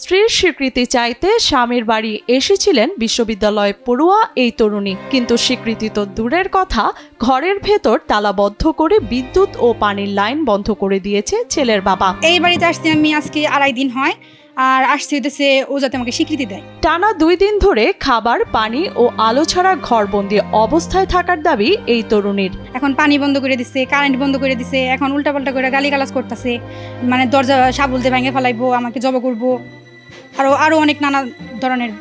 স্ত্রীর স্বীকৃতি চাইতে স্বামীর বাড়ি এসেছিলেন বিশ্ববিদ্যালয় পড়ুয়া এই তরুণী, কিন্তু স্বীকৃতি তো দূরের কথা, ঘরের ভেতর তালাবদ্ধ করে বিদ্যুৎ ও পানির লাইন বন্ধ করে দিয়েছে ছেলের বাবা। এই বাড়িতে আসতে আমি আজকে 2.5 দিন হয়, আর আসছে হইতেছে ও যাতে আমাকে স্বীকৃতি দেয়। টানা 2 দিন ধরে খাবার, পানি ও আলো ছাড়া ঘরবন্দি অবস্থায় থাকার দাবি এই তরুণীর। এখন পানি বন্ধ করে দিছে, কারেন্ট বন্ধ করে দিছে, এখন উল্টাপাল্টা করে গালিগালাজ করতেছে, মানে দরজা সাবল দিয়ে ভেঙে ফেলাইবো, আমাকে জব করবো, আরো অনেক নানা ধরনের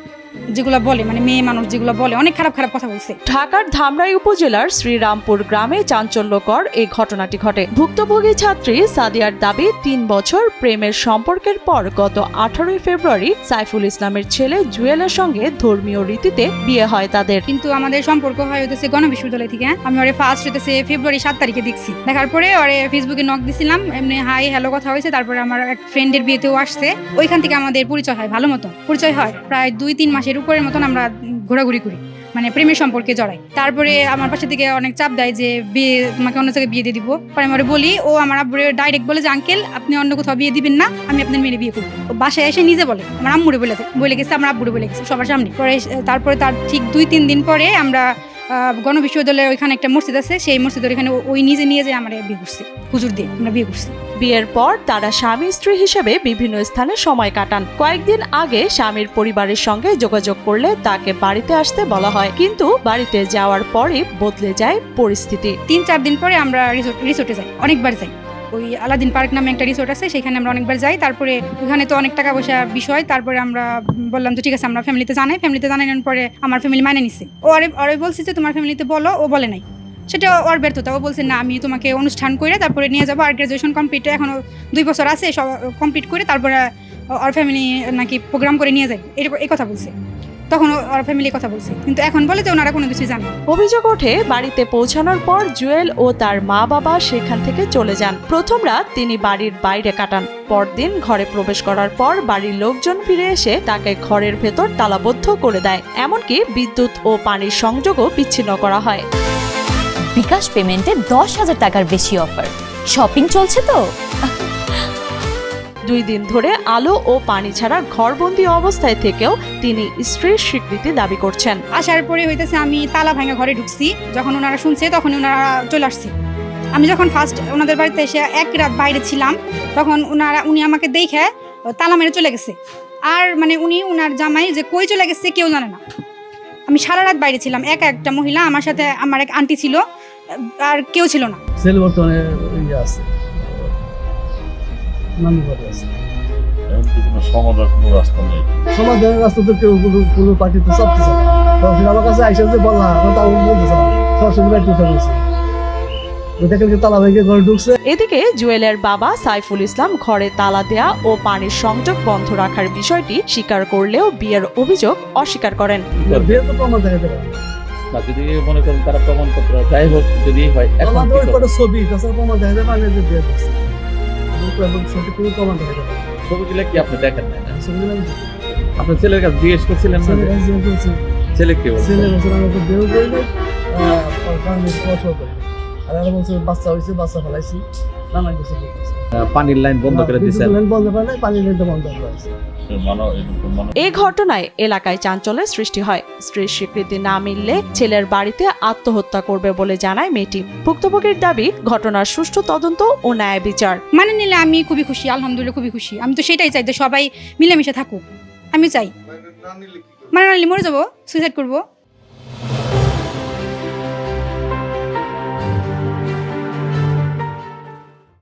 যেগুলো বলে, মানে মেয়ে মানুষ যেগুলো বলে, অনেক খারাপ খারাপ কথা বলছে। ঢাকার ধামরাই উপজেলার শ্রীরামপুর গ্রামে চাঞ্চল্যকর এই ঘটনাটি ঘটে। ভুক্তভোগী ছাত্রী সাদিয়ার দাবি, 3 বছর প্রেমের সম্পর্কের পর গত 18 ফেব্রুয়ারি সাইফুল ইসলামের ছেলে জুয়েলের সঙ্গে ধর্মীয় রীতিতে বিয়ে হয় তাদের। কিন্তু আমাদের সম্পর্ক হয় হইতেছে গণবিশ্ববিদ্যালয় থেকে। আমি ওরে ফার্স্ট হইতেছে ফেব্রুয়ারি 7 তারিখে দেখছি। দেখার পরে ওরে ফেসবুকে নক দিছিলাম, এমনি হাই হ্যালো কথা হয়েছে। তারপরে আমার এক ফ্রেন্ডের বিয়েতেও আসছে, ওইখান থেকে আমাদের পরিচয় হয়, ভালো মতো পরিচয় হয়। প্রায় 2-3 মাসের উপরের মতন আমরা ঘোরাঘুরি করি, মানে প্রেমের সম্পর্কে জড়াই। তারপরে আমার পাশে থেকে অনেক চাপ দেয় যে বিয়ে, তোমাকে অন্য জায়গায় বিয়ে দিয়ে দিব। পরে আমি বলি, ও আমার আব্বুরে ডাইরেক্ট বলে যে আঙ্কেল আপনি অন্য কোথাও বিয়ে দিবেন না, আমি আপনার মেয়ে বিয়ে করবো। বাসায় এসে নিজে বলে, আমার আম্মুরে বলে গেছে, আমার আব্বুরে বলে গেছে সবার সামনে। পরে তারপরে তার ঠিক 2-3 দিন পরে আমরা গণবিশ্ববিদ্যালয়ের ওইখানে একটা মসজিদ আছে, সেই মসজিদের এখানে ওই নিজে নিয়ে যায় আমার বিয়ে করছে, হুজুর দিয়ে আমরা বিয়ে করছি। বিয়ের পর তারা স্বামী স্ত্রী হিসেবে বিভিন্ন স্থানে সময় কাটান। কয়েকদিন আগে স্বামীর পরিবারের সঙ্গে যোগাযোগ করলে তাকে বাড়িতে আসতে বলা হয়, কিন্তু বাড়িতে যাওয়ার পরে বদলে যায় পরিস্থিতি। 3-4 দিন পরে আমরা রিসোর্টে যাই, অনেকবার যাই। ওই আলাদিন পার্ক নামে একটা রিসোর্ট আছে, সেখানে আমরা অনেকবার যাই। তারপরে ওখানে তো অনেক টাকা পয়সা বিষয়। তারপরে আমরা বললাম যে ঠিক আছে, আমরা ফ্যামিলিতে জানানোর পরে আমার ফ্যামিলি মানে নিছে। ওরে বলছি যে তোমার ফ্যামিলিতে বলো, ও বলে নাই। সেটা ওর ব্যর্থতা। ও বলছে না, আমি তোমাকে অনুষ্ঠান করে তারপরে নিয়ে যাবো, আর গ্রাজুয়েশন কমপ্লিট এখনো 2 বছর আছে, সব কমপ্লিট করে তারপরে ওর ফ্যামিলি নাকি প্রোগ্রাম করে নিয়ে যাবে, এই কথা বলছে। তখন ওর ফ্যামিলি কথা বলছে, কিন্তু এখন বলে যে ওনারা কোনো কিছু জানে না। অভিযোগ ওঠে, বাড়িতে পৌঁছানোর পর জুয়েল ও তার মা বাবা সেখান থেকে চলে যান। প্রথম রাত তিনি বাড়ির বাইরে কাটান। পরদিন ঘরে প্রবেশ করার পর বাড়ির লোকজন ফিরে এসে তাকে ঘরের ভেতর তালাবদ্ধ করে দেয়। এমনকি বিদ্যুৎ ও পানির সংযোগও বিচ্ছিন্ন করা হয়। বিকাশ পেমেন্টে 10,000 টাকার বেশি অফার। শপিং চলছে তো। 2 দিন ধরে আলো ও পানি ছাড়া ঘরবন্দি অবস্থায় থেকেও তিনি স্ত্রীর স্বীকৃতি দাবি করছেন। আসার পরে হইতেছে আমি তালা ভাঙা ঘরে ঢুকছি। যখন ওনারা শুনছে তখন ওনারা চলে আসছে। আমি যখন ফার্স্ট ওনাদের বাড়িতে এসে 1 রাত বাইরে ছিলাম, তখন উনি আমাকে দেখে তালা মেরে চলে গেছে। আর মানে উনার জামাই যে কই চলে গেছে কেউ জানে না। আমি সারা রাত বাইরে ছিলাম, একটা মহিলা, আমার সাথে আমার এক আন্টি ছিল, আর কেউ ছিল না। ছেলে বর্তমানে আছে, নানি বাড়ি আছে। সমাধানের রাস্তা তো কেউ কোনো পার্টিতে চাপতেছে না। তখন আমার কাছে আইসা যে বললাম, তাও বলতেছে না, সরাসরি বাড়িতে উঠে বলছে। এদিকে জুয়েলের বাবা সাইফুল ইসলাম ঘরে তালা দেয়া ও পানির সংযোগ বন্ধ রাখার বিষয়টি স্বীকার করলেও বিয়ের অভিযোগ অস্বীকার করেন। বিয়ে তো প্রমাণ দেখাতে পারে না, যদি মনে করেন তারা প্রমাণপত্র যাই হোক যদি হয়, এখন ছবি তাছাড়া প্রমাণ দেখাতে পারে যে বিয়ে করছে, ছবি কোনো প্রমাণ দেখাতে পারে। ছবিগুলো কি আপনি দেখেন না? আপনার ছেলের কাছে জিজ্ঞেস করছিলেন? ছেলে কি বলছে? ছেলে বলছে আমাকে বিয়ে করলে আর বলছে বাচ্চা হয়েছে, বাচ্চা ফেলাইছি, নানা কিছু পানির লাইন বন্ধ করে দিয়েছে। বন্ধ করে নাই, পানির লাইনটা বন্ধ করে দিয়েছে। এই ঘটনায় এলাকায় চাঞ্চল্যের সৃষ্টি হয়। স্ত্রীর স্বীকৃতি না মিললে ছেলের বাড়িতে আত্মহত্যা করবে বলে জানায় মেয়েটি। ভুক্তভোগীর দাবি, ঘটনার সুষ্ঠু তদন্ত ও ন্যায় বিচার। মানে নিলে আমি খুবই খুশি, আলহামদুলিল্লাহ খুবই খুশি। আমি তো সেটাই চাই যে সবাই মিলেমিশে থাকুক। আমি চাই, মানে না নিলে মরে যাবো, সুইসাইড করবো।